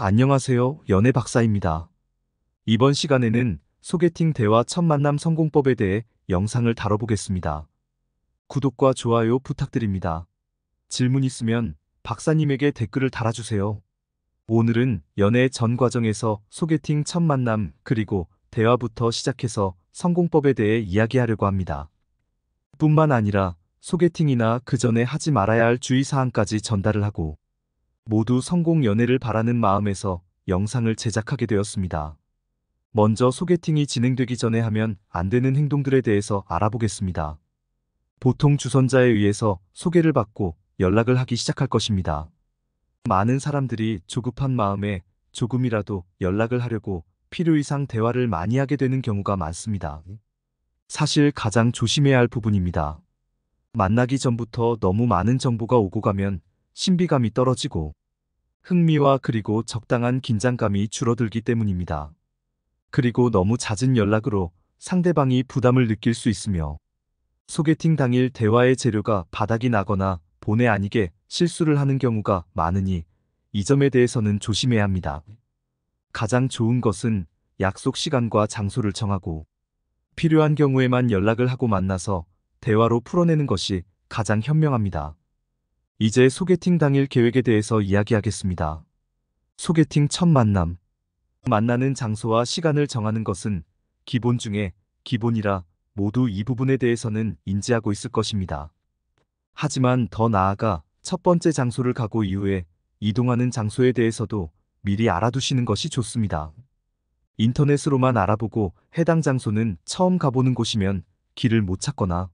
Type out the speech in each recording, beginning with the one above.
안녕하세요. 연애 박사입니다. 이번 시간에는 소개팅 대화 첫 만남 성공법에 대해 영상을 다뤄보겠습니다. 구독과 좋아요 부탁드립니다. 질문 있으면 박사님에게 댓글을 달아주세요. 오늘은 연애 전 과정에서 소개팅 첫 만남 그리고 대화부터 시작해서 성공법에 대해 이야기하려고 합니다. 뿐만 아니라 소개팅이나 그 전에 하지 말아야 할 주의사항까지 전달을 하고 모두 성공 연애를 바라는 마음에서 영상을 제작하게 되었습니다. 먼저 소개팅이 진행되기 전에 하면 안 되는 행동들에 대해서 알아보겠습니다. 보통 주선자에 의해서 소개를 받고 연락을 하기 시작할 것입니다. 많은 사람들이 조급한 마음에 조금이라도 연락을 하려고 필요 이상 대화를 많이 하게 되는 경우가 많습니다. 사실 가장 조심해야 할 부분입니다. 만나기 전부터 너무 많은 정보가 오고 가면 신비감이 떨어지고 흥미와 그리고 적당한 긴장감이 줄어들기 때문입니다. 그리고 너무 잦은 연락으로 상대방이 부담을 느낄 수 있으며 소개팅 당일 대화의 재료가 바닥이 나거나 본의 아니게 실수를 하는 경우가 많으니 이 점에 대해서는 조심해야 합니다. 가장 좋은 것은 약속 시간과 장소를 정하고 필요한 경우에만 연락을 하고 만나서 대화로 풀어내는 것이 가장 현명합니다. 이제 소개팅 당일 계획에 대해서 이야기하겠습니다. 소개팅 첫 만남. 만나는 장소와 시간을 정하는 것은 기본 중에 기본이라 모두 이 부분에 대해서는 인지하고 있을 것입니다. 하지만 더 나아가 첫 번째 장소를 가고 이후에 이동하는 장소에 대해서도 미리 알아두시는 것이 좋습니다. 인터넷으로만 알아보고 해당 장소는 처음 가보는 곳이면 길을 못 찾거나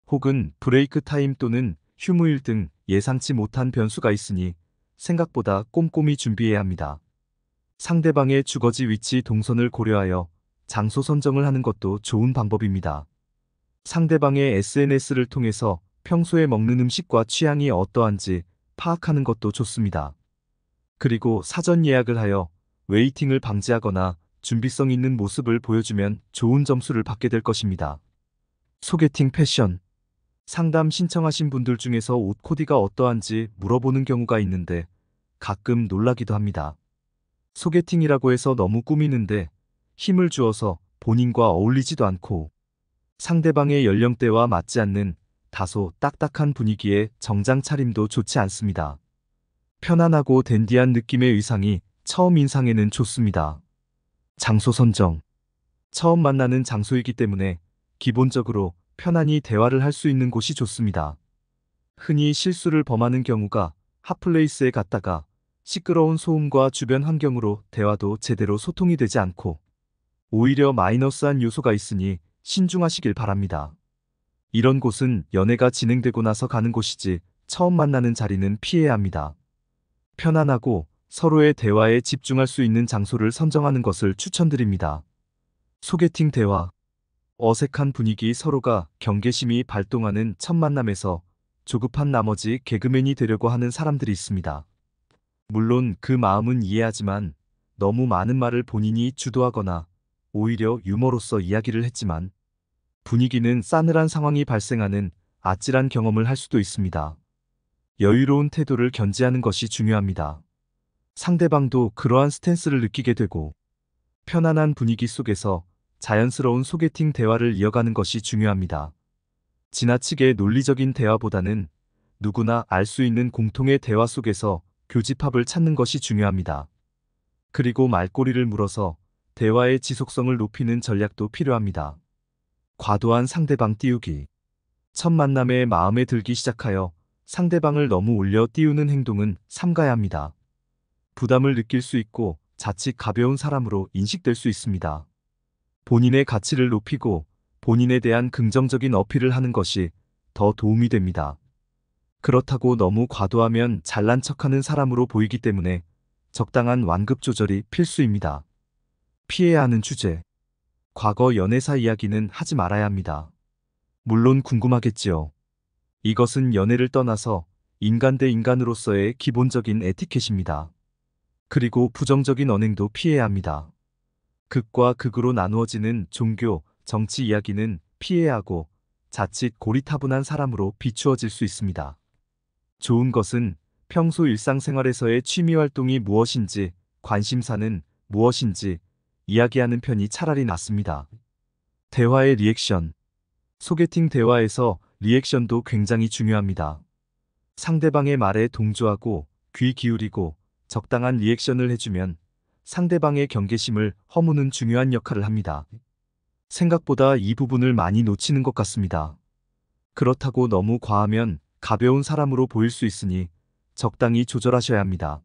혹은 브레이크 타임 또는 휴무일 등 예상치 못한 변수가 있으니 생각보다 꼼꼼히 준비해야 합니다. 상대방의 주거지 위치 동선을 고려하여 장소 선정을 하는 것도 좋은 방법입니다. 상대방의 SNS를 통해서 평소에 먹는 음식과 취향이 어떠한지 파악하는 것도 좋습니다. 그리고 사전 예약을 하여 웨이팅을 방지하거나 준비성 있는 모습을 보여주면 좋은 점수를 받게 될 것입니다. 소개팅 패션. 상담 신청하신 분들 중에서 옷 코디가 어떠한지 물어보는 경우가 있는데 가끔 놀라기도 합니다. 소개팅이라고 해서 너무 꾸미는데 힘을 주어서 본인과 어울리지도 않고 상대방의 연령대와 맞지 않는 다소 딱딱한 분위기에 정장 차림도 좋지 않습니다. 편안하고 댄디한 느낌의 의상이 처음 인상에는 좋습니다. 장소 선정. 처음 만나는 장소이기 때문에 기본적으로 편안히 대화를 할 수 있는 곳이 좋습니다. 흔히 실수를 범하는 경우가 핫플레이스에 갔다가 시끄러운 소음과 주변 환경으로 대화도 제대로 소통이 되지 않고 오히려 마이너스한 요소가 있으니 신중하시길 바랍니다. 이런 곳은 연애가 진행되고 나서 가는 곳이지 처음 만나는 자리는 피해야 합니다. 편안하고 서로의 대화에 집중할 수 있는 장소를 선정하는 것을 추천드립니다. 소개팅 대화. 어색한 분위기 서로가 경계심이 발동하는 첫 만남에서 조급한 나머지 개그맨이 되려고 하는 사람들이 있습니다. 물론 그 마음은 이해하지만 너무 많은 말을 본인이 주도하거나 오히려 유머로서 이야기를 했지만 분위기는 싸늘한 상황이 발생하는 아찔한 경험을 할 수도 있습니다. 여유로운 태도를 견지하는 것이 중요합니다. 상대방도 그러한 스탠스를 느끼게 되고 편안한 분위기 속에서 자연스러운 소개팅 대화를 이어가는 것이 중요합니다. 지나치게 논리적인 대화보다는 누구나 알 수 있는 공통의 대화 속에서 교집합을 찾는 것이 중요합니다. 그리고 말꼬리를 물어서 대화의 지속성을 높이는 전략도 필요합니다. 과도한 상대방 띄우기. 첫 만남에 마음에 들기 시작하여 상대방을 너무 올려 띄우는 행동은 삼가야 합니다. 부담을 느낄 수 있고 자칫 가벼운 사람으로 인식될 수 있습니다. 본인의 가치를 높이고 본인에 대한 긍정적인 어필을 하는 것이 더 도움이 됩니다. 그렇다고 너무 과도하면 잘난 척하는 사람으로 보이기 때문에 적당한 완급 조절이 필수입니다. 피해야 하는 주제. 과거 연애사 이야기는 하지 말아야 합니다. 물론 궁금하겠지요. 이것은 연애를 떠나서 인간 대 인간으로서의 기본적인 에티켓입니다. 그리고 부정적인 언행도 피해야 합니다. 극과 극으로 나누어지는 종교, 정치 이야기는 피해야 하고 자칫 고리타분한 사람으로 비추어질 수 있습니다. 좋은 것은 평소 일상생활에서의 취미 활동이 무엇인지 관심사는 무엇인지 이야기하는 편이 차라리 낫습니다. 대화의 리액션. 소개팅 대화에서 리액션도 굉장히 중요합니다. 상대방의 말에 동조하고 귀 기울이고 적당한 리액션을 해주면 상대방의 경계심을 허무는 중요한 역할을 합니다. 생각보다 이 부분을 많이 놓치는 것 같습니다. 그렇다고 너무 과하면 가벼운 사람으로 보일 수 있으니 적당히 조절하셔야 합니다.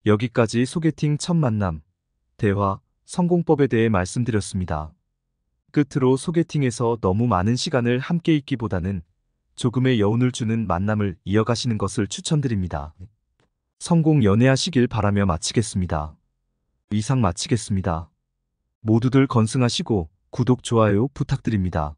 여기까지 소개팅 첫 만남, 대화, 성공법에 대해 말씀드렸습니다. 끝으로 소개팅에서 너무 많은 시간을 함께 있기보다는 조금의 여운을 주는 만남을 이어가시는 것을 추천드립니다. 성공 연애하시길 바라며 마치겠습니다. 이상 마치겠습니다. 모두들 건승하시고 구독, 좋아요 부탁드립니다.